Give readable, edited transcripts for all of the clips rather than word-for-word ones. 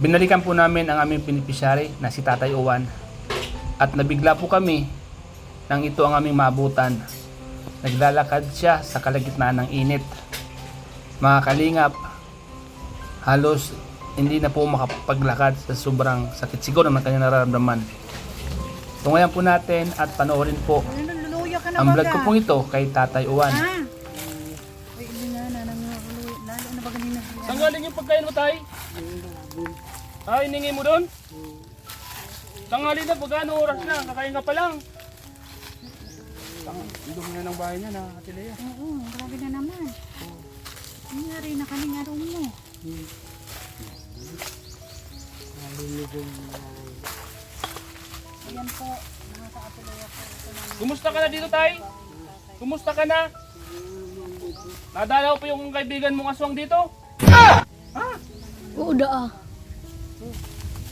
Binalikan po namin ang aming beneficiary na si Tatay Uwan at nabigla po kami nang ito ang aming maabutan. Naglalakad siya sa kalagitnaan ng init. Mga kalingap, halos hindi na po makapaglakad sa sobrang sakit siguro ng kanyang nararamdaman. Tungayan po natin at panoorin po Luluya ka na ang vlog baga. ko pong ito kay Tatay Uwan. Ah. Ay, hindi na, lalo na ba ganina? Saan galing yung pagkain mo, Tay? Hiningi mo doon? Tanghali na, pagkano oras na? Kakain ka pa lang. Ang dumi na ng bahay niya na, Ate Lea. Oo, grabe na naman. Nangyari na kaming araw mo. Ayan po, mga kaapilaya po. Kumusta ka na dito, Tay? Kumusta ka na? Nadalaw pa yung kaibigan mong aswang dito? Oo, daa.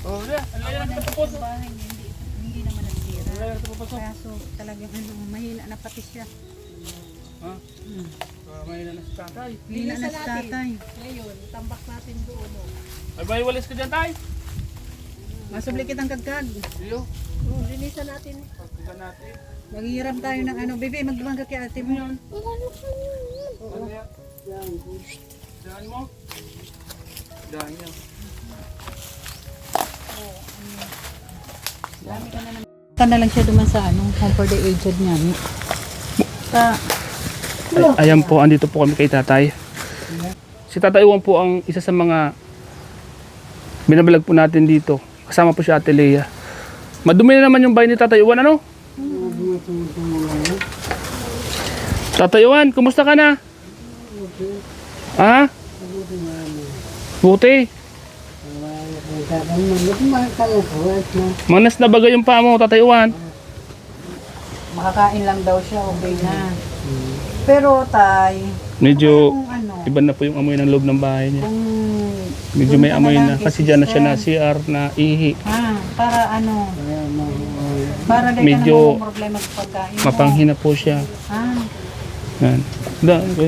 Oh, yeah. Ang layo ng tapos. Sa bahay niya, hindi naman nagsira. Ang layo ng tapos. Kaso talagang mahina na pati siya. Ha? Mahina na si Tatay. Mahina na si tatay. Ngayon, tambak natin doon. Ay, bayiwalis ka dyan, Tay? Masubli kitang kagkag. Iyo. Linisan natin. Pagkikan natin. Maghiram tayo ng ano, bebe, magdumang ka kay ate mo. Ano yan? Daan mo? Daan niya. Ka na lang siya duman sa ano, home for the aged niya. Ayan po, andito po kami kay Tatay. Si Tatay Uwan po ang isa sa mga binabalag po natin dito. Kasama po si Ate Lea. Madumi na naman yung bahay ni Tatay Uwan, ano? Tatay Uwan, kumusta ka na? Ha? Buti. Manas na bagay yung paa mo, Tatay Uwan. Makakain lang daw siya, okay na. Pero tay, Medyo kung ano, iba na po yung amoy ng loob ng bahay niya. kung Medyo may amoy na kasi dyan na siya na CR na ihi. para ano, para dahil Medyo ka na problema sa pagkain mo. Mapanghina po siya. Ah, Yan.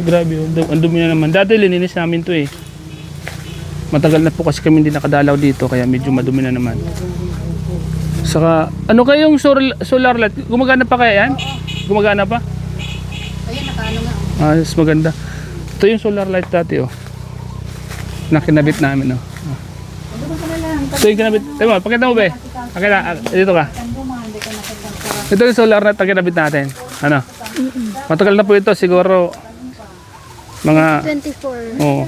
Grabe, ang dumi na naman. Dati lininis namin to eh. Matagal na po kasi kami hindi nakadalaw dito kaya medyo madumi na naman. Saka, ano kayong solar light? Gumagana pa kaya yan? Gumagana pa? ayun, nakaano nga. Mas maganda. Ito yung solar light dati oh. Nakinabit namin oh. Ano ba ka na lang? Ito yung kinabit. Tayo mo, pakita mo be. Pakita, dito ka. Tando mo, hindi ka nakasang Ito yung solar light na kinabit natin. Ano? Matagal na po ito siguro mga 24. oh.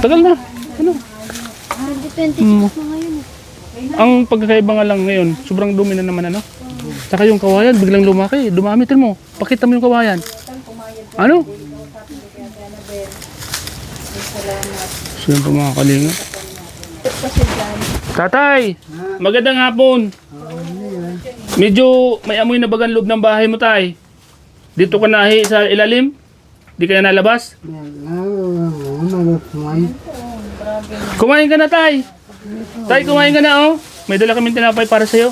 Tagal na. Ano? 2026 na ngayon. Ang pagkakaiba nga lang ngayon, sobrang dumi na naman ano. Saka yung kawayan biglang lumaki. Dumami mo. Pakita mo yung kawayan. Ano? So yun po mga kalinga. Tatay! Magandang hapon. Medyo may amoy na bagang loob ng bahay mo, tay. Dito ka nahi sa ilalim? Di ka na nalabas? Kumain ka na, tay. Tay, kumain ka na, oh. May dala kaming tinapay para sa'yo.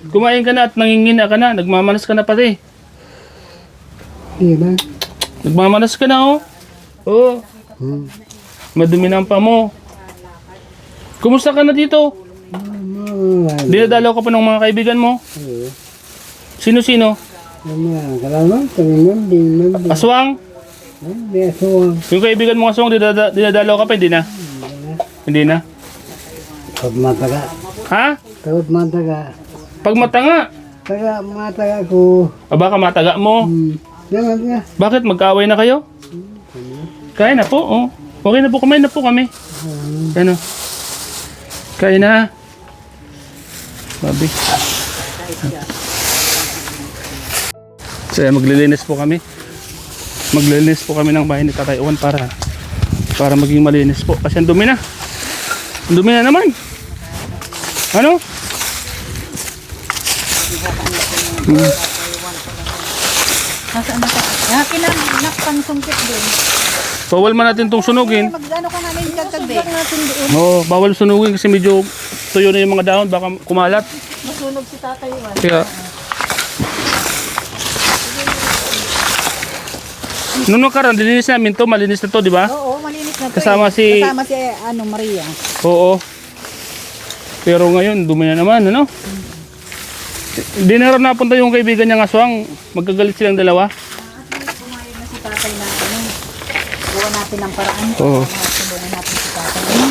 Kumain ka na at nangingina ka na. Nagmamanas ka na pati. Nagmamanas ka na, oh. Oo. Madumi na ang paa mo. Kumusta ka na dito? Dinadalaw ka pa ng mga kaibigan mo? Sino-sino? Aswang? Yung kaibigan mo aswang, dinadalaw ka pa, hindi na? Hindi na? Pag mataga. Ha? Pag mataga. Pag matanga? Mataga ko. Baka mataga mo? Ganun nga. Bakit? Magkaaway na kayo? Kaya na po, oh. Okay na po, kumain na po kami. Ano? Kaya na. Babi. So, maglilinis po kami. Maglilinis po kami ng bahay ni Tatay Uwan para maging malinis po. Kasi ang dumi na. Ang dumi na naman. Ano? Nasaan na ka? Yakin lang, nakpangsungkit doon. Bawal man natin itong sunugin. Mag-ano ka namin kagkagbe? Oo, bawal sunugin kasi medyo tuyo na yung mga dahon. Baka kumalat. Masunog si tatay Juan. Kaya, nung nakaraan, dilinis namin to, malinis na to, di ba? Oo, malinis na to. Kasama eh. si- Kasama si ano, Maria. Oo. Pero ngayon, dumi na naman, ano? Hindi na rin napunta yung kaibigan niyang aswang. Magkagalit silang dalawa. At least pumayag na si tatay na ano, gawa natin ng paraan. Oo. Tulungan natin si tatay. Ano?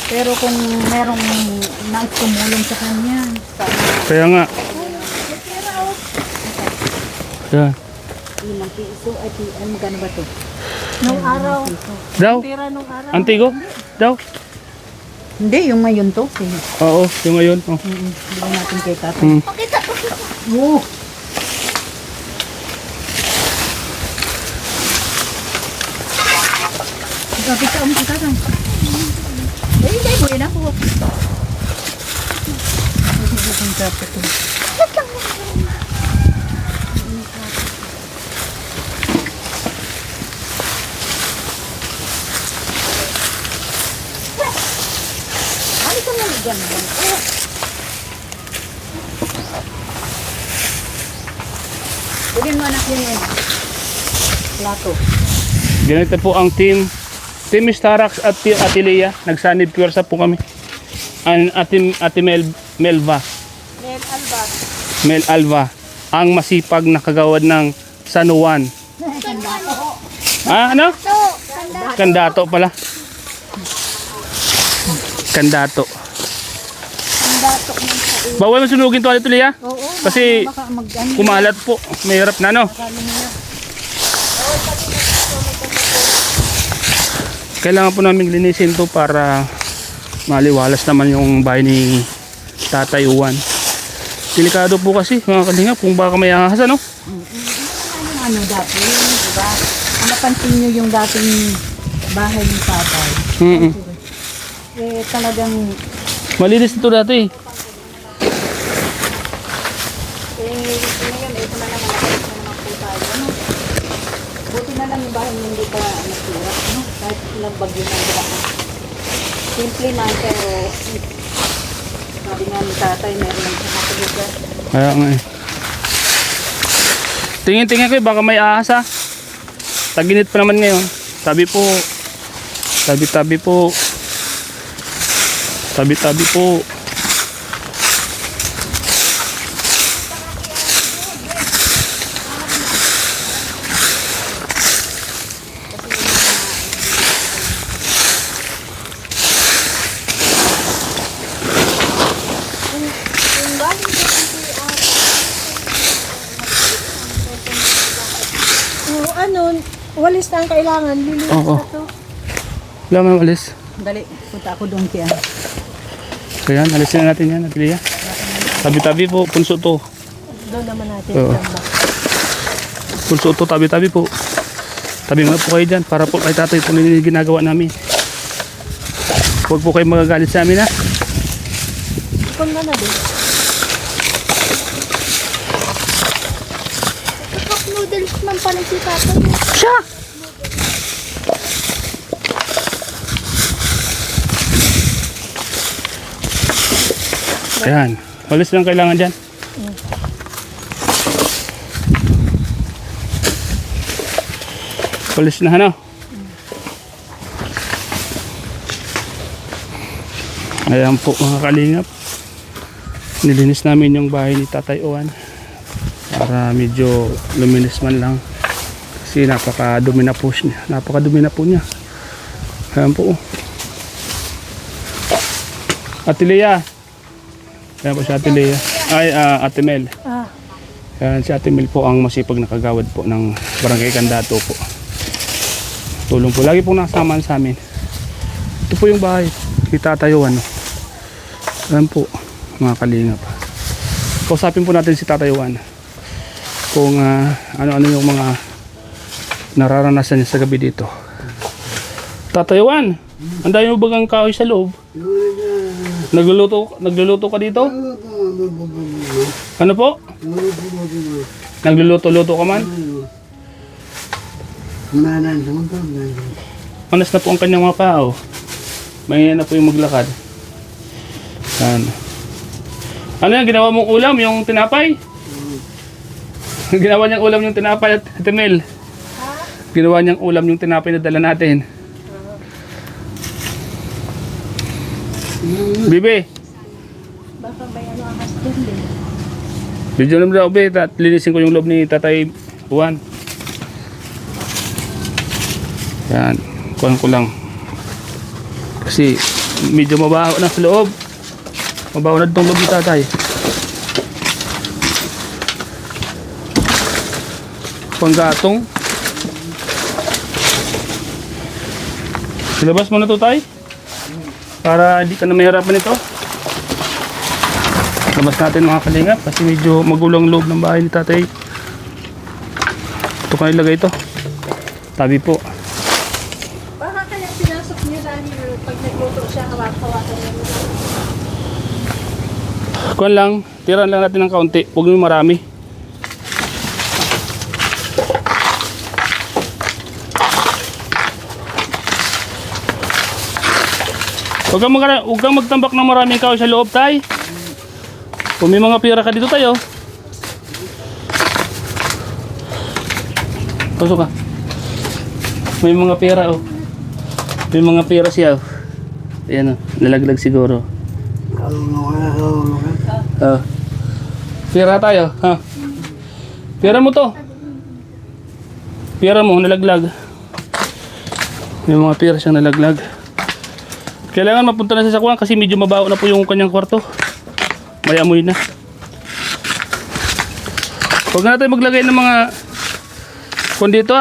Pero kung merong nais tumulong sa kanya, sana Kaya nga. Yan. ilang piso ay magkano ba ito? Nung araw. Daw? Pera nung araw. Antigo? Daw? Hindi, yung ngayon to. Oo, yung ngayon. Oh. Bigyan natin kay tatay. Hmm. Oo. Kapit ka umang tatay. Hindi, buhay na po. Ang kapit to. Ano ka naman dyan? Pwede mo anak yun yun. Plato. Ganito po ang team Starax at Team Atilia. Nagsanib pwersa po kami. Ate Melva. Nel Alba. Mel Alva. Ang masipag na kagawad ng San Juan. Ah, ano? Kandato pala. Kandato. Kandato ng sa Bawal mo sunugin to, Ate Lia. Oo. Kasi Baka mag-ano. kumalat po. Mahirap na, no? Kailangan po namin linisin to para maliwalas naman yung bahay ni Tatay Juan. Delikado po kasi mga kalingap kung baka may ahas, ano? Ano dati yun, diba? Napansin nyo yung dating bahay ni tatay. Mm-mm. Eh talagang, Malinis ito dati. ngayon, ito na naman nakita na naman po tayo. Ano? Buti na lang yung bahay niya hindi pa nasira. Ano? Kahit ilang bagyo na daan. Simple man, pero sabi nga ni tatay, meron lang sa kapulugan. Kaya nga eh. Tingin-tingin ko baka may ahas, ha. Taginit pa naman ngayon. Tabi po. Tabi-tabi po. Tabi-tabi po. Oo, ano, walis na ang kailangan. Lilinis Oo. na to. Wala man alis. Dali, punta ako doon kaya. Kaya alisin na natin yan, Ate Lia. Tabi-tabi po. Punso to. Doon naman natin Oo. tambak. Punso to. Tabi-tabi po. Tabi mo po kayo dyan para po kay tatay kung ano yung ginagawa namin. Huwag po kayo magagalit sa amin, ha. Kung na din. Cup noodles man pala si Tatay. Siya! Ayan. Walis lang kailangan dyan. Walis na, ano? Ayan po mga kalingap. Nilinis namin yung bahay ni Tatay Juan para medyo luminis man lang kasi napakadumi na po niya. Napakadumi na po niya. Ayan po. Ate Lea. Ayan po si Ate Lea. Ay, Ate Mel. Ah, Ayan si Ate Mel po ang masipag na kagawad po ng Barangay Kandato po. Tulong po. Lagi pong nakasama sa amin. Ito po yung bahay ni Tatay Juan. Ayan po mga kalingap. Kausapin po natin si Tatay Juan kung ano-ano yung mga nararanasan niya sa gabi dito. Tatay Juan, anday mo bagang kahoy sa loob? Nagluluto ka dito? Ano po? Nagluluto-luto ka man? Manas na po ang kanyang mga pao. Mahina na po yung maglakad. Ano yan? Ginawa mong ulam? Yung tinapay? Ginawa niyang ulam yung tinapay at Ate Mel. Ginawa niyang ulam yung tinapay na dala natin. Bibi, Baka may ano ahas dun din. video naman daw, be. Linisin ko yung loob ni Tatay Juan. Yan, kuhan ko lang. Kasi medyo mabaho na sa loob. Mabaho na itong loob ni Tatay. Panggatong. Silabas mo na to, Tay. Para hindi ka na mahirapan ito. Labas natin mga kalingap kasi medyo magulang loob ng bahay ni Tatay. Ito ka nilagay ito. Tabi po. Baka kaya pinasok niya dahil pag nagluto siya, hawak-hawakan niya. Kuhan lang, tiran lang natin ng kaunti. Huwag nyo marami. Huwag kang magtambak ng maraming kahoy sa loob, Tay. Kung may mga pira ka dito, tayo. Pasok ka. May mga pera, oh. May mga pera siya, oh. Ayan, oh. Nalaglag siguro. Pira tayo, ha? Pira mo to. Pira mo, nalaglag. May mga pira siyang nalaglag. Kailangan mapunta na sa sakwan kasi medyo mabaho na po yung kanyang kwarto. May amoy na. Huwag na tayo maglagay ng mga kung dito,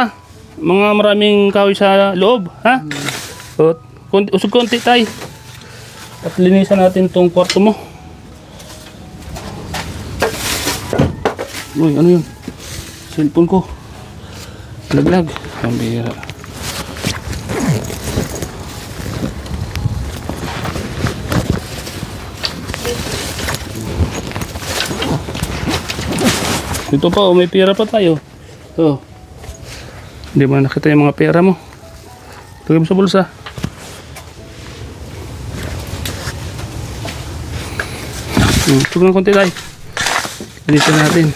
mga maraming kahoy sa loob, ha? O, usog konti tayo. At linisan natin tong kwarto mo. Uy, ano yun? Cellphone ko. Laglag. Ang bihira. Ito pa, oh, may pera pa tayo. Oh. Hindi mo na nakita yung mga pera mo. Lagay mo sa bulsa. Tugod ng konti tayo. Linisan natin.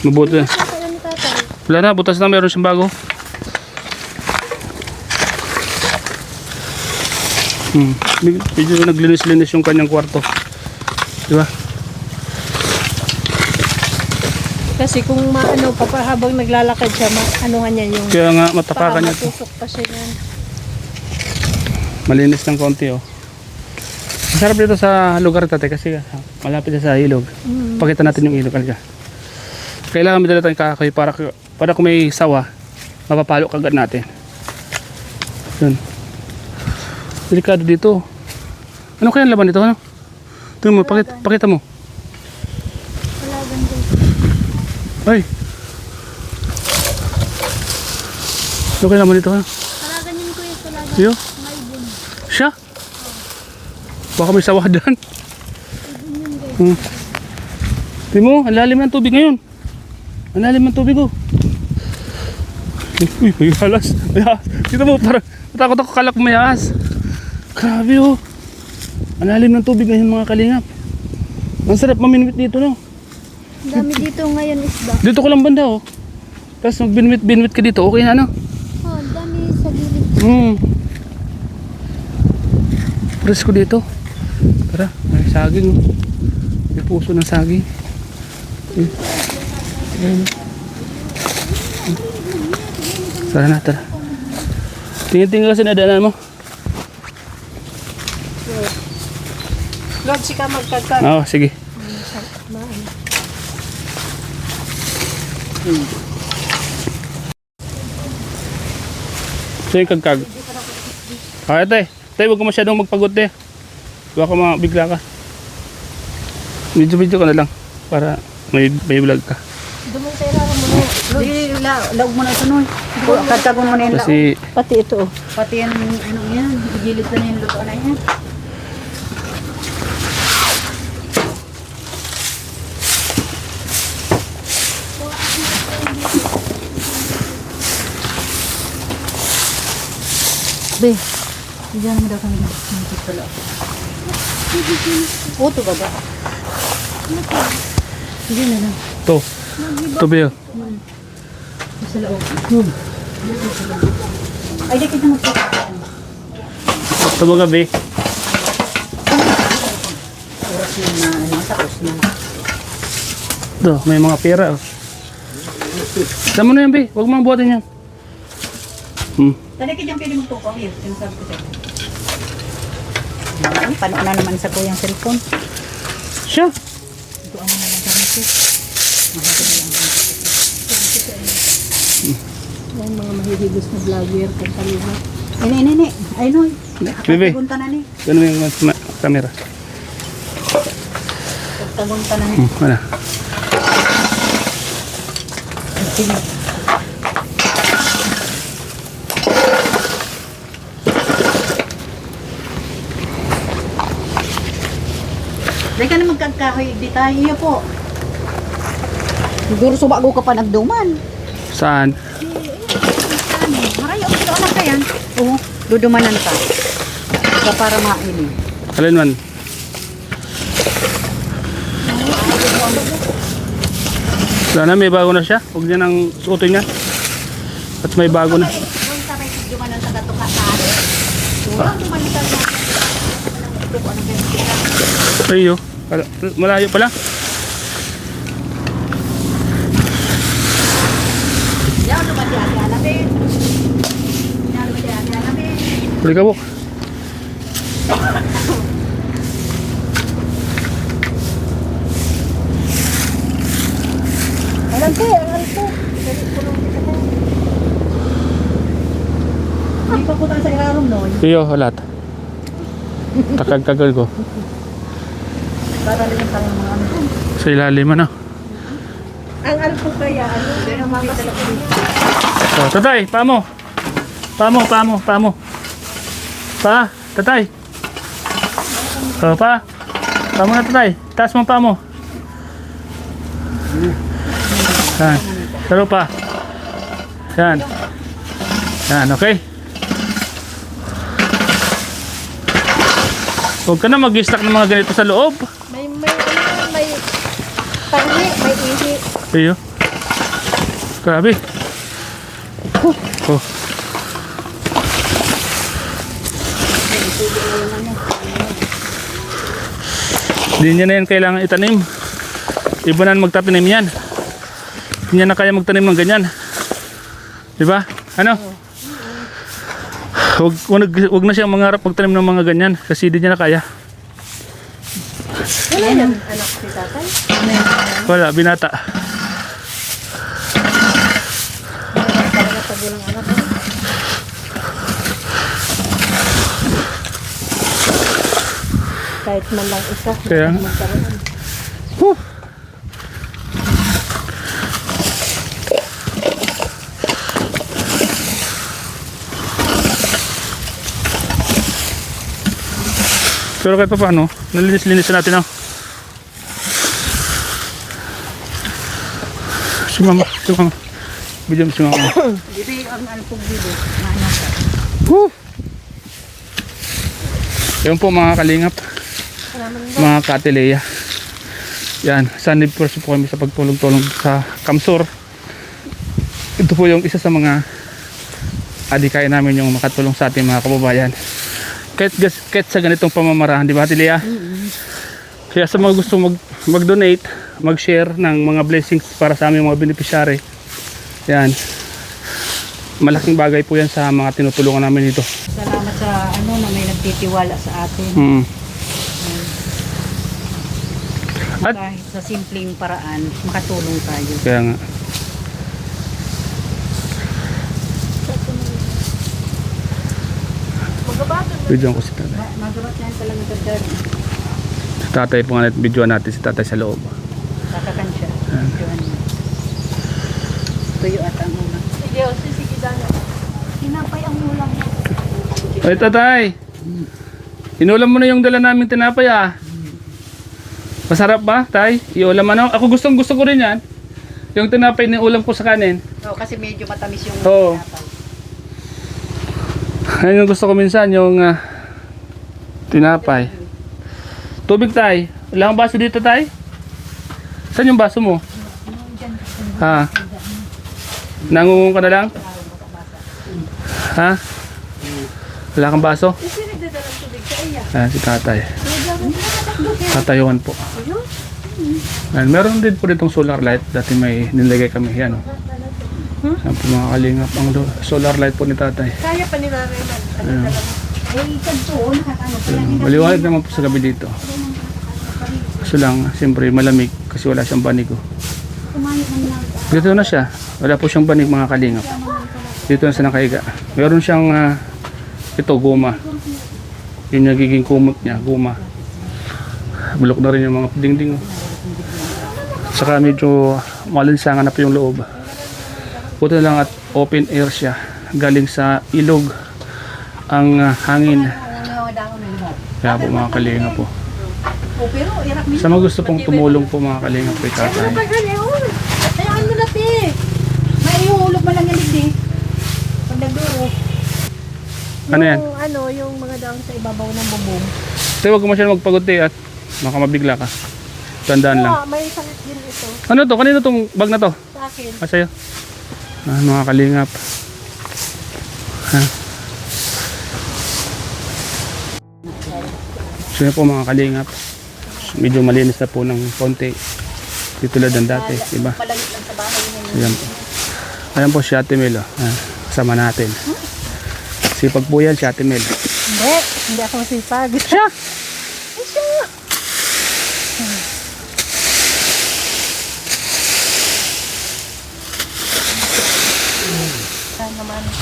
Mabuti na. Kaya ni tatay. Wala na, butas na, meron siyang bago. Medyo naglinis-linis yung kanyang kwarto. Di ba? Kasi kung maano pa habang naglalakad siya, maanuhan niya yung Kaya nga matapakan niya to. matusok pa siya yan. Malinis ng konti, oh. Masarap dito sa lugar tate kasi malapit sa ilog. Pakita natin yung ilog talaga. Kailangan may dala tayong kakahoy para kung may sawa, mapapalo kagad natin. Yun. Delikado dito. Ano kaya ang laban dito? Ano? Tingnan mo, pakita mo. Ay! Ano kaya naman dito? Ha? Talagan yun ko yung talaga. Iyo? Siya? Baka may sawa dyan. Tingnan mo, ang lalim ng tubig ngayon. Ang lalim ng tubig, oh. Uy, may halas. May halas. Dito mo, parang natakot ako, kalak may halas. Grabe, oh. Ang lalim ng tubig ngayon, mga kalingap. Ang sarap maminwit dito, no? Ang dami dito ngayon isda. Dito ko lang banda, oh. Tapos magbinwit-binwit ka dito, okay na, no? Oh, ang dami sa gilid. Presko dito. Tara, may saging, oh. May puso ng saging. Ayan. Tara na, tara. Tingin-tingin kasi na daanan mo. Lord, sika magkagkag. Oo, sige. So yung kagkag. Okay, tay. Tay, huwag ka masyadong magpagod, te. Baka mabigla ka. Medyo ka na lang. Para may vlog ka. Dumong tayo raro mo na. Di, laog mo na ito nun. Kagkagon mo na yung laog. Kasi Pati ito. Oh. Pati yan, ano yan, igilid na yung luto na yan. Be, diyan mo daw kami dito sa loob. Oto ba ba? Hindi na lang. to. Ito ba yun? Sa loob. Ay, di kita magpapakain. Ito mo gabi. Oras na ano, tapos na. Ito, may mga pera. Oh. Saan mo na yan, Bi? Huwag mo buhatin yan. Tali ka dyan pwede magtukaw. Yes, sinasabi ko sa'yo. Ay, paano na naman sa kuyang cellphone? Siya. Ito ang mga gamit eh. Mahapit na lang gamit. Yung mga mahihigos na vlogger kung kalima. Ini. Ay, no. Bebe. Pagtagunta na ni. Ganun yung camera. Pagtagunta na ni. Wala. Sige. Dahil ka na magkagkahoy, di tayo iyo po. Siguro subago ka pa nagduman. Saan? Marayo, ito anak ka yan. Oo, dudumanan ka. Ka para mainin. Alin man? Wala na, may bago na siya. Huwag niya nang suotin niya. At may bago na. Doon ka may dumanan sa katuka sa atin. Durang dumanan ka sa Ayo. Malayo pala. Yan, dumati-ati alamin. Yan, dumati-ati alamin. Huli ka po. Alam ko, alam ko. Hindi pa po tayo sa ilarong noon. Iyo, halat. Takag-tagal ko. Para rin yung parang mga ano. Sa ilalim ano. Ang alam ko kaya, ano, Hindi na makita lang po dito. Oh, tatay, pamo. Pamo. Pa, tatay. Oh, pa. Pamo na tatay. Taas mo pamo. Yan. Saro pa. Yan. Yan, okay. Huwag ka na mag-stack ng mga ganito sa loob. may tangi, may ihi. Iyo. Grabe. Oh. Hindi niya na yan kailangan itanim. Iba na magtatanim yan. Hindi niya na kaya magtanim ng ganyan. Diba? Ano? Huwag na siyang mangarap magtanim ng mga ganyan kasi hindi niya na kaya. Wala yan, anak si tatay. Wala, binata. Parang natagulang anak ko. Kahit man lang isa. Kaya nga. magkaroon. Huh. Pero kahit pa paano, nalinis-linis natin oh. Si mama. Bidyo mo si mama. Dito ang alpog dito. Maano ka. Woo! Yan po mga kalingap. Mga katileya. Yan, sanib po kami sa pagtulong-tulong sa Kamsur. Ito po yung isa sa mga adikain namin yung makatulong sa ating mga kababayan. Kahit sa ganitong pamamaraan, di ba Ate Lea? Kaya sa mga gusto mag-donate, mag-share ng mga blessings para sa aming mga beneficiary, yan, malaking bagay po yan sa mga tinutulungan namin dito. Salamat sa ano na may nagtitiwala sa atin. At Kahit sa simpleng paraan, makatulong tayo. kaya nga, videoan ko si tatay. Magabat na yan pala ng ganda. Tatay po nga videoan natin si tatay sa loob. Kakakan siya. Tuyan niya. Tuyo at ang una. Sige, o sige dana. Tinapay ang ulam niya. Ay tatay, inulam mo na yung dala naming tinapay ah. Masarap ba tay? Iulam ano? Ako gusto ko rin yan. Yung tinapay na ulam ko sa kanin. Oo, kasi medyo matamis yung Oo. tinapay. Ayun yung gusto ko minsan, yung tinapay. Tubig tay. Wala kang baso dito tay? Saan yung baso mo? Ha? Nangungung ka na lang? Ha? Wala kang baso? Kasi nagdadala ng tubig sa iya. Ayan, si tatay. Ayun. Tatayuan po. Ayan, meron din po ditong solar light. Dati may nilagay kami yan. Ayan po mga kalingap. Ang solar light po ni tatay. Kaya pa ni Mami man. Ayan. Eh, ito, nakakano pa yan. Maliwanag naman po sa gabi dito. Kaso lang, siyempre malamig kasi wala siyang banig. Oh. Kumain ng lang. Dito na siya. Wala po siyang banig mga kalingap. Dito na siya nakahiga. Meron siyang ito, guma. Yung nagiging kumot niya, guma. Bulok na rin yung mga dingding. Saka medyo malinsangan na po yung loob. Buti na lang at open air siya. Galing sa ilog ang hangin. Kaya po mga kalinga po. Oh, pero irap mo. Sa mga gusto pong tumulong po mga kalinga po kay tatay. Pagkaliwan. Tayaan mo na, te. May ihulog mo lang yan, hindi. Pag nagduro. Ano yan? Yung mga daon sa ibabaw ng bubong. Tayo huwag mo masyadong magpaguti at baka mabigla ka. Tandaan lang. May sakit din ito. Ano to? Kanino tong bag na to? Sa akin. Sa'yo. Mga kalingap. Ha? So yun po mga kalingap. Medyo malinis na po ng konti. Di tulad ng dati. Diba? Palagit lang sa bahay niya. So, yan po. Ayan po si Ate Mel. Kasama natin. Sipag po yan si Ate Mel. Hindi ako masipag. Siya!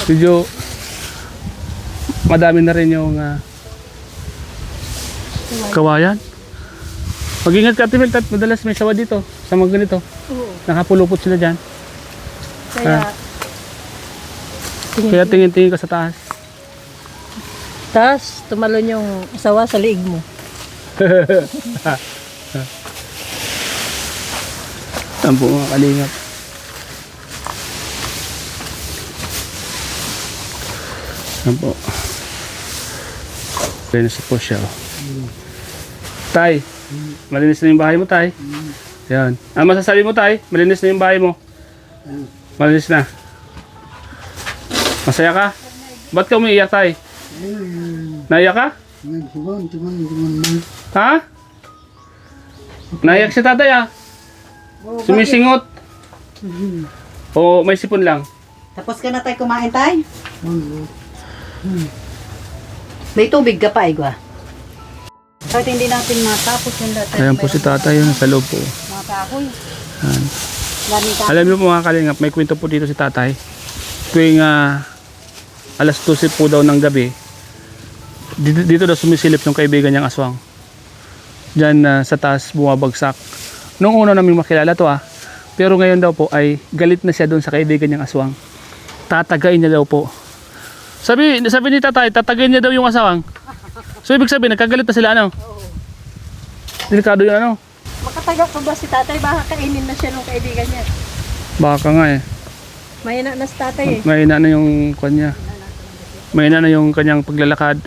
Medyo madami na rin yung kawayan. Mag-ingat ka, Ate Mel, madalas may sawa dito sa mga ganito. Oo. Nakapulupot sila dyan. Kaya, Kaya tingin-tingin ka sa taas. tas tumalon yung sawa sa liig mo. Yan po mga kalingap. Yan po. Malinis po siya. Oh. Tay, malinis na yung bahay mo, Tay. Yan. Ano masasabi mo, Tay? Malinis na yung bahay mo. Malinis na. Masaya ka? Ba't ka umiiyak, Tay? Naiyak ka? Ha? Naiyak si tatay ah. Sumisingot. O may sipon lang. Tapos ka na tayo kumain tayo? May tubig ka pa, Igwa. Kahit hindi natin matapos yung lahat. Ayan po si tatay yun sa loob po. Mga kahoy. Ayan. Daming kahoy. Alam niyo po mga kalingap, may kwento po dito si tatay. Tuwing alas 12 po daw ng gabi, dito daw sumisilip yung kaibigan niyang aswang. Diyan sa taas bumabagsak. Nung una namin makilala to pero ngayon daw po ay galit na siya doon sa kaibigan niyang aswang. Tatagain niya daw po. Sabi ni tatay, tatagain niya daw yung aswang. So ibig sabihin, nagkagalit na sila ano? Delikado yun ano? Makataga pa ba si tatay? Baka kainin na siya ng kaibigan niya. Baka nga eh. Mahina na si tatay eh. Mahina na yung kanya. Mahina na yung kanyang paglalakad.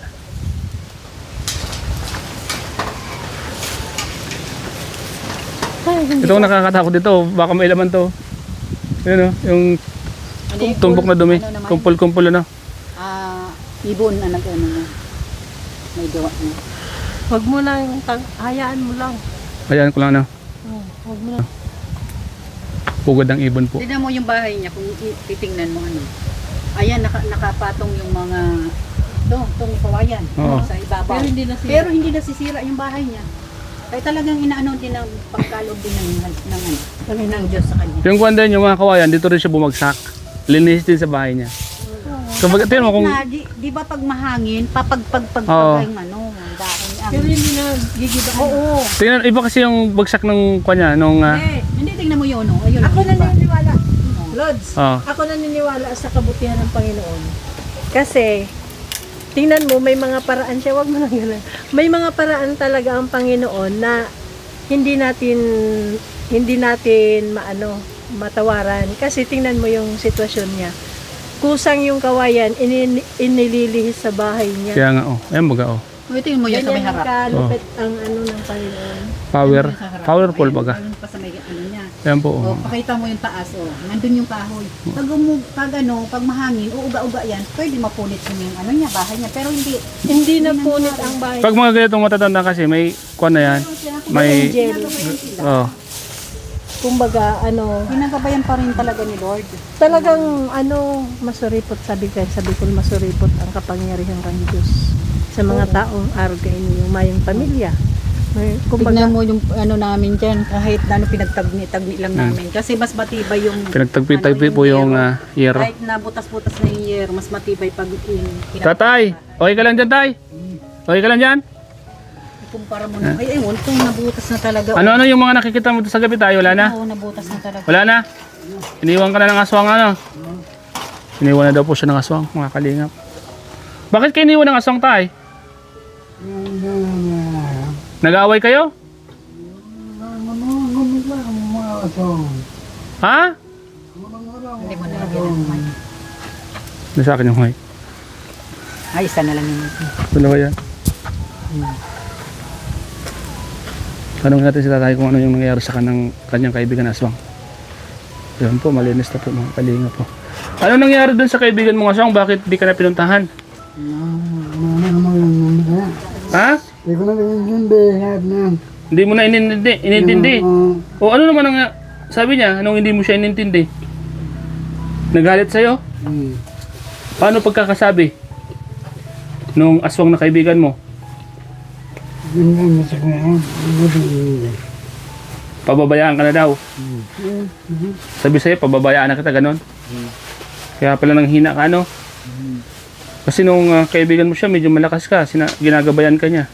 Ay, hindi Ito ang nakakatakot dito. Baka may laman to. Yun o, yung tumbok na dumi. Ano naman? Kumpul-kumpul ano. Ibon na nag-ano na. May gawa na. Huwag mo lang, hayaan mo lang. Ayan ko lang ano. Huwag mo lang. Pugad ng ibon po. Tignan mo yung bahay niya kung titingnan mo ano. Ayan, nakapatong yung mga itong kawayan Oo. sa ibabaw. Pero hindi nasisira. Pero hindi nasisira yung bahay niya. Kaya talagang inaano din ng pagkalog din ng Diyos sa kanya. Yung kwan din, yung mga kawayan, dito rin siya bumagsak. Linis din sa bahay niya. Kapag, tingnan mo kung... Di ba pag mahangin, papagpagpag Oo. yung ano, ang dahon niya. Pero hindi na gigiba. Oo. Tingnan, iba kasi yung bagsak ng kwan niya, nung... Hindi, tingnan mo yun. Oh. Ayun, Ako di ba? naniniwala. Lods, Oo. ako naniniwala sa kabutihan ng Panginoon. Kasi, tingnan mo, may mga paraan siya. Huwag mo lang ganun. May mga paraan talaga ang Panginoon na hindi natin matawaran. Kasi tingnan mo yung sitwasyon niya. Kusang yung kawayan, inililihis sa bahay niya. Kaya nga, oh. Ayan baga, oh. O, ito yung mo yan sa may Ganyan harap. kalupit ang ano ng Panginoon. Power. Yan sa harap. Powerful Ayan, baga. ganun pa sa may ano niya. Yan po. O, pakita mo yung taas, o. Nandun yung kahoy. Pag mahangin, uuga-uga yan, pwede mapunit yung ano niya, bahay niya. Pero hindi. Hindi na punit ang bahay. Pag mga ganitong matatanda kasi may kuwan na yan. May Angel. oh. Kumbaga, ano, Ginagabayan pa rin talaga ni Lord. talagang ano, masuripot sabi ko masuripot ang kapangyarihan ng Diyos sa mga taong argay niyo, mayong pamilya. May, kumbaga, Tignan mo yung ano namin dyan, kahit ano pinagtagni-tagni lang namin. Kasi mas matibay yung... Pinagtagpi-tagpi po yung yero. Kahit na butas-butas na yung yero, mas matibay pag Tatay, okay ka lang dyan, tay? Okay ka lang dyan? Kumpara mo na. Ay, ewan, kung nabutas na talaga. Ano yung mga nakikita mo sa gabi tayo? Wala na? Oo, nabutas na talaga. Wala na? Iniwan ka na ng aswang ano? Iniwan na daw po siya ng aswang, mga kalingap. Bakit kayo iniwan ng aswang, tay? Nag-aaway kayo? Ha? Hindi mo nalagyan ng mic. Nasa akin yung mic. Ay, isa na lang yun. Dalawa yan. Tanungin natin si tatay kung ano yung nangyayari sa kanyang kaibigan na aswang. Yan po, malinis na po mga kalinga po. Ano nangyayari dun sa kaibigan mong aswang? Bakit di ka na pinuntahan? Ha? Hindi ko na pinintindi. Lahat na. Hindi mo na inintindi. O ano naman ang sabi niya? Anong hindi mo siya inintindi? Nagalit sa'yo? Paano pagkakasabi? Nung aswang na kaibigan mo? Pababayaan ka na daw. Sabi sa'yo, pababayaan na kita, ganon. Kaya pala nang hina ka, ano? Kasi nung kaibigan mo siya, medyo malakas ka, ginagabayan ka niya.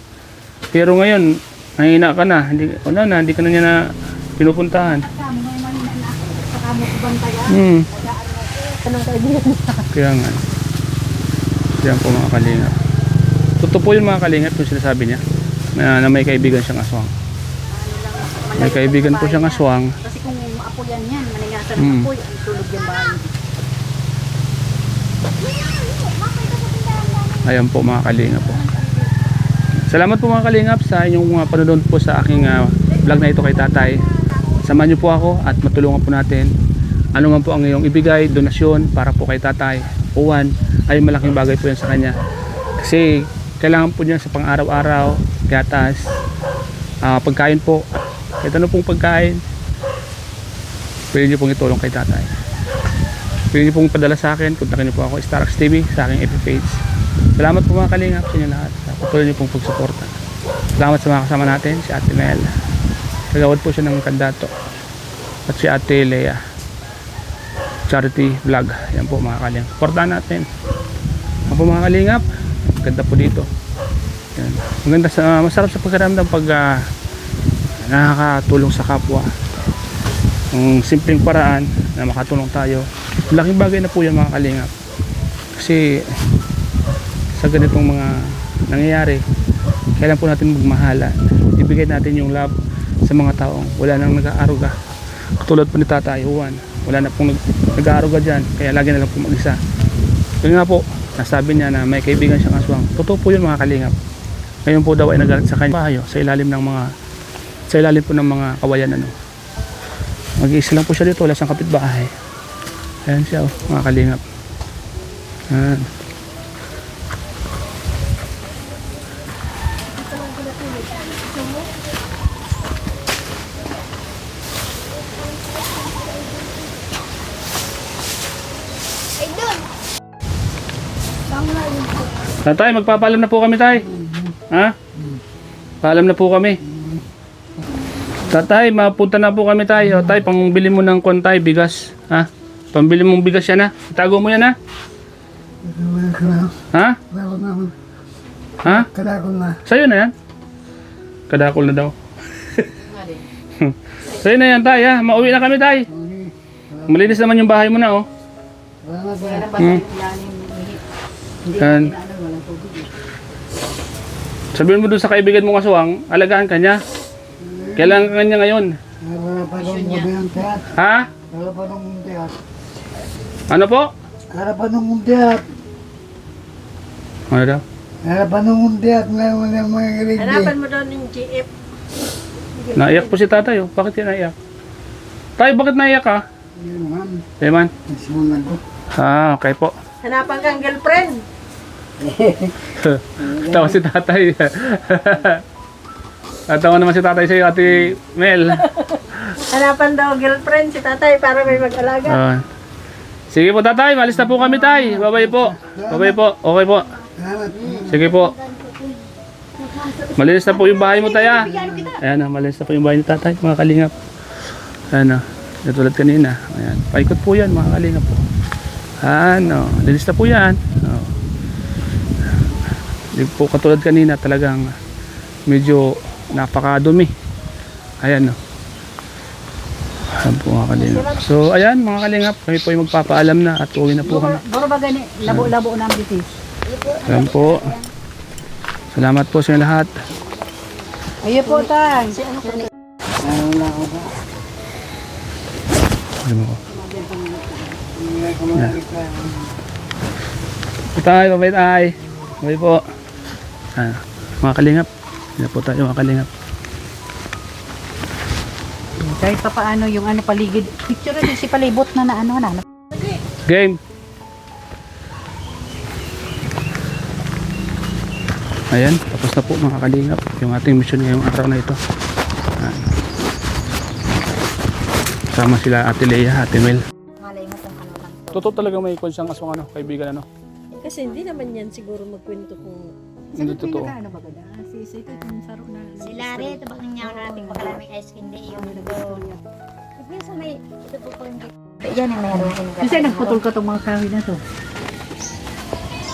Pero ngayon, nahihina ka na, wala na, hindi ka na niya na pinupuntahan. anong kaibigan mo? Kaya nga. Kaya po mga kalingap. Totoo po yung mga kalingap yung sinasabi niya na may kaibigan siyang aswang. May kaibigan po siyang aswang. Kasi kung apo yan, maningasa ng apoy, ang tulog yung bahay. Ayan po mga kalingap po. Salamat po mga kalingap sa inyong panonood po sa aking vlog na ito kay tatay. Samahan niyo po ako at matulungan po natin. Ano man po ang iyong ibigay, donasyon para po kay tatay Uwan, ay malaking bagay po yan sa kanya. Kasi kailangan po niya sa pang-araw-araw, gatas, pagkain po. Kahit ano pong pagkain, pwede niyo pong itulong kay tatay. Pwede niyo pong padala sa akin, kontakin niyo po ako, Starax TV, sa aking FB page. Salamat po mga kalingap sa inyo lahat. Patuloy niyo pong pagsuporta. Salamat sa mga kasama natin, si Ate Mel. Kagawad po siya ng kandato. At si Ate Lea. Charity vlog. Yan po mga kalingap. Suportahan natin. Yan po mga kalingap. Ganda po dito. Yan. Maganda masarap sa pagkaramdam pag nakakatulong sa kapwa. Ang simpleng paraan na makatulong tayo. Laking bagay na po yan mga kalingap. Kasi sa ganitong mga nangyayari, kailan po natin magmahalan. Ibigay natin yung love sa mga taong wala nang nag-aaruga. Katulad po ni Tatay Juan, wala na pong nag-aaruga dyan, kaya lagi na lang po mag-isa. Yun nga po, nasabi niya na may kaibigan siyang aswang. Totoo po yun mga kalingap. Ngayon po daw ay nagalit sa kanya bahayo sa ilalim po ng mga kawayan ano. Mag-iisa lang po siya dito, wala siyang kapitbahay. Ayan siya mga kalingap. Ayan. Tatay, magpapaalam na po kami, tay. Ha? Paalam na po kami. Tatay, mapunta na po kami, tay. O, tay, pangbili mo ng kontay, bigas. Ha? Pambili mong bigas yan, ha? Itago mo yan, ha? Ha? Ha? Kadakol na. Sa'yo na yan? Kadakol na daw. Sa'yo na yan, tay, ha? Mauwi na kami, tay. Malinis naman yung bahay mo na, oh. Yan. Sabihin mo doon sa kaibigan mong aswang, alagaan ka niya. Kailangan ka niya ngayon. Ha? Ano po? Harapan ng mundiat. Ano daw? Harapan ng mundi at wala mga grade. Hanapan mo daw ng GF. Naiyak po si tatay, oh. Bakit yan naiyak? Tay, bakit naiyak ka? Yun naman. Eman? Nasimulan ko. Ah, okay po. Hanapan kang girlfriend. Tawa si tatay. Tawa naman si tatay sa'yo, Ate Mel. Hanapan daw girlfriend si tatay para may mag-alaga. Ah. Sige po tatay, malis na po kami tay. Bye-bye po. Bye-bye po. Okay po. Salamat. Sige po. Malinis na po yung bahay mo taya. Ayan na, malinis na po yung bahay ni tatay, mga kalingap. Ayan na, katulad kanina. Ayan, paikot po yan mga kalingap po. Ano, linis na po yan. Oh. Hindi po katulad kanina, talagang medyo napakadumi. Ayan no. Ayan po mga kalingap. So ayan mga kalingap, kami po yung magpapaalam na at uwi na po kami. Buro ba gani? Labo-labo ng bitis. Ayan po. Salamat po sa inyo lahat. Ayun po, tay. Wala ko ba? Ayan mo ko. Hindi ko makikita. Tay, bye-bye tay. Bye po. Ah, mga kalingap. Yan po tayo mga kalingap. Kahit pa paano yung ano paligid. Picture rin si palibot na ano na. Game. Ayan, tapos na po mga kalingap yung ating mission ngayong araw na ito. Ayan. Sama sila Ate Lea, Ate Mel. Malay mo kung ano lang. Totoo talaga may ikon siyang aswang ano, kaibigan ano. Kasi hindi naman yan siguro magkwento kung Hindi totoo. Ano ba ganda? Si ito yung saro na. Si Larry, ito ba kanya natin pagkalaming ice candy yung nag-o. Kasi sa may, ito po yung yan ang mayroon ko Kasi nagputol ka tong mga kahoy na to.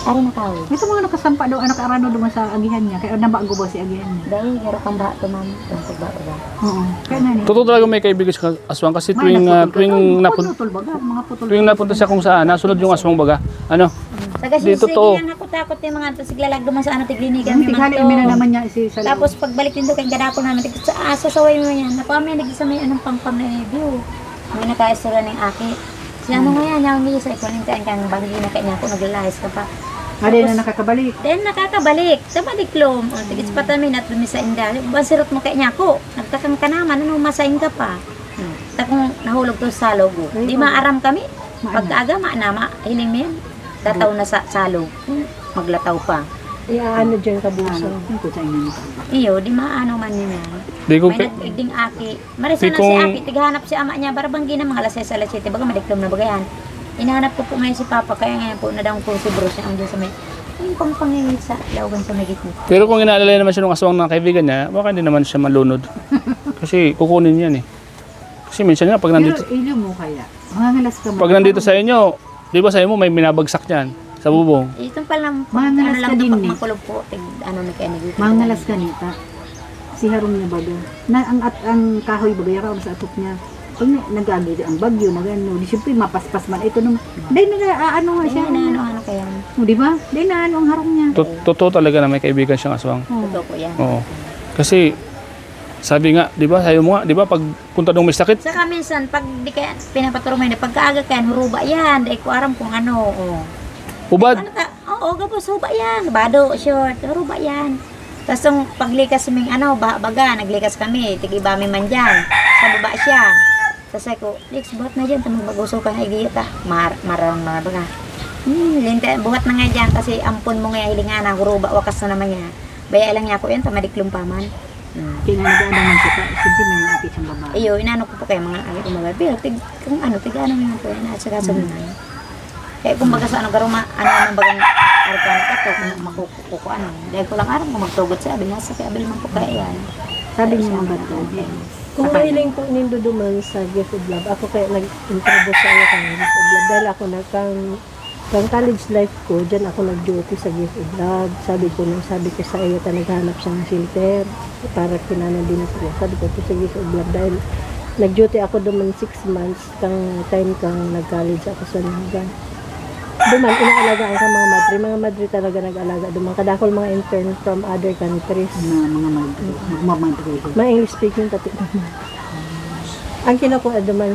Ari na tao. Ito mga nakasampa daw, anak arano duman sa agihan niya. Kaya nabago ba si agihan niya? Dahil garo kang ba ito ma'am. Itong pagba-uba. Oo. Kaya na Totoo talaga may kaibigan siyang aswang kasi tuwing putol baga, mga putol. tuwing napunta siya kung saan, nasunod yung aswang baga. Ano? Sa kasi Di totoo. sige yan ako takot yung mga ito siglalag duman sa ano tiglinigan Ang yung tighali, mga may na to. naman niya si sa Tapos pagbalik din doon kay gadako namin, tigit sa sasaway mo yan. Nakuha may nagisa may anong pangpang na view. May nakaisura ng aki. Si ano nga yan, yung misa, ikunintaan kang bagay na kanya ako naglalahis ka pa. Mali na nakakabalik. Then nakakabalik sa baliklom. O tigit pa tamin at lumisa inda. Basirot mo kanya ako. Nagtakang ka naman, ano masain ka pa. Takong nahulog to sa salog. Di maaram kami. Pagkaaga maanama, hiling mo yan. Tataw na sa salog. Maglataw pa. iaano dyan kabuso. Ano ko sa inyo nito? Iyo, di maano man yun yan. Di ko May nag-igding aki. Marisa Di na si kung- aki. Tighanap si ama niya. Barabanggi na mga alas 6 alas 7. Baga madiklom na bagayan. Inahanap ko po ngayon si Papa. Kaya ngayon po nadang po si Bruce. Ang dyan sa may yung pangpangingit sa lawagan sa may gitna. Pero kung inaalala naman siya ng aswang ng kaibigan niya, baka hindi naman siya malunod. Kasi kukunin yan eh. Kasi minsan nga pag nandito, Pero ilyo mo kaya. Mangangalas ka mo. pag nandito sa inyo, di ba sa inyo may binabagsak yan sa bubong. Itong palang Mangalas ano lang ka ito din pag eh. makulog po. Ano na kaya nagiging. Mangangalas ka nita. Si Harong niya baga. Na ang kahoy baga yaka sa atok niya. Pag nagagid ang bagyo, magano, di syempre mapaspas man ito nung. Dahil ano nga siya. Ano kaya. Di ba? Dahil ano ang harong niya. Totoo talaga na may kaibigan siyang aswang. Totoo po yan. Oo. Kasi sabi nga, di ba, sayo mo nga, di ba, pag punta nung may sakit, Saka minsan, pag di kaya pinapaturumay na pagkaaga kaya, huruba yan. Dahil ko aram kung ano. Oh. ubad. Ano ka? Oo, gabos, huruba yan. Bado, short, huruba yan. Tapos yung paglikas kaming baga, naglikas kami. Tigibami man dyan. Sa baba siya. Tapos ako, Lex, buhat na dyan. Tamang maguso ka na igiyata. Marang mga baga. Buhat na nga dyan kasi ampun mo nga hilingan na huruba, wakas na naman niya. Baya lang niya ako yan, tamadiklong pa man. Kaya nga nag-ano man siya. Siyempre may mga apit siyang babae. Iyo, inano ko po kayo mga ano mga pero kung ano tigano mo yan po yan at saka sa ganun. Kaya kung baga sa ano garuma ano bagang arkan ka to kung makukuko ano. Dahil ko lang aram kung magtugot sa abil nasa kay abil man po kaya yan. Sabi niya mga bato. Kung mahiling po nindo duman sa Gift of Love, ako kaya nag-introduce sa iyo kang Gift of Love. Dahil ako kang college life ko, dyan ako nag-duty sa Gift of Love. Sabi ko sa iyo, naghanap siya ng shelter para kinanan din ako. Sabi ko to sa Gift of Love dahil nag-duty ako duman 6 months kang time kang nag-college ako sa Naga. Duman, inaalagaan ka mga madre talaga nag-alaga. Duman, kadakol mga intern from other countries. Na mga magmamadre. Mga English speaking pati. Ang kinukuha duman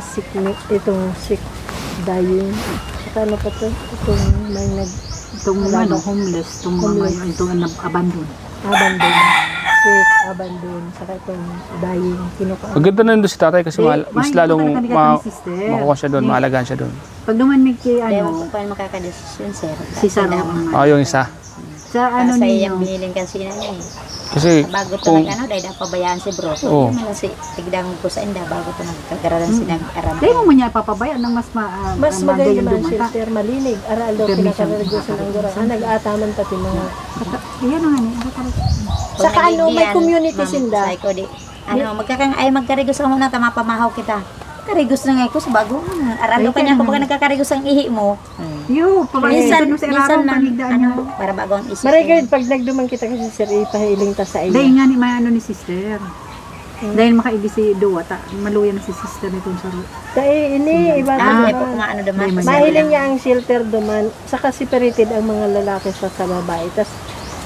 itong sick dying. Saka ano pa to? Itong may Itong ano, homeless, itong mga itong abandon. Abandon. Sick, abandon. Saka itong dying, kinukuha. Maganda na doon si tatay kasi mas lalong makukuha siya doon, maalagaan siya doon. Pag duman kay Kaya mo ano, pa makakadesisyon, sir. si Saro. Yung isa. Sa ano Sa iyang ninyo, binilin kasi na niya eh. Kasi Bago to kung dahil pabayaan si bro. So, Oo. yun man si tigdang ko sa inda bago to nagkagaralan si nag-aram. dahil mo niya papabayaan ng mas Mas maganda yung man dumata. shelter, malinig. Aral daw Permission. pinaka-reduce ng gura. Nag-aataman pati mga... Yan ang ano. Saka ano, may community sinda. Say ko di. Ano, magkarigos ako muna tama pamahaw kita. Karigos na nga ko sa bago. Aralo ka niya kapag nagkakarigos ang ihi mo. Yo, pabayaan sa Minsan araw man, panigdaan ano, mo. para bago ang isip. Marigard, pag nagdumang kita kasi sir, ipahiling ta sa iyo. Dahil nga ni ano ni sister. Dahil makaigi si Duwa, maluya na si sister nitong Saro. Dahil ini, iba Ah, may naman. kumaano naman. Mahiling niya ang shelter duman. Saka separated ang mga lalaki sa babae. Tapos,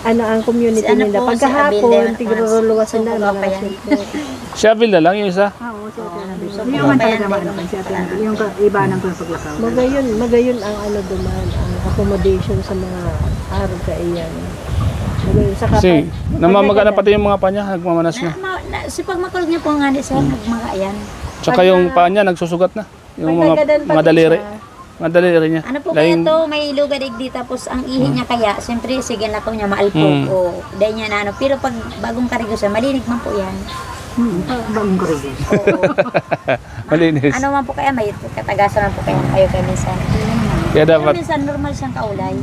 ano ang community Si ano nila. po, si Abel Pagkahapon, Leon, tiguruluwasan na subukan mga pa yan. shelter. si Avil na lang yung isa. Oo, si Ate Annabel. So, Yung man papayan talaga din maano naman si Ate pala. Annabel. Yung ibanan ko yung paglakaw. Magayon ang ano duman, ang accommodation sa mga araw ka iyan. Magayon. Saka Kasi pag namamaga na pati yung mga panya, nagmamanas na. Si pagmakulog niya po nga ni sir, nagmakayan. Tsaka yung paa niya nagsusugat na. Yung Pagkagadan mga pati daliri. siya. Mga daliri niya. Ano po kaya Laing- to, may lugar digdi tapos ang ihi niya kaya, siyempre sige na to niya maalpog o dahil niya na ano. Pero pag bagong karigosan, malinig man po yan. Bagong ko rin. Oo. Malinis. Ano man po kaya, may katagasan man po kaya kayo kay minsan. Kaya dapat Pero minsan normal siyang kaulay.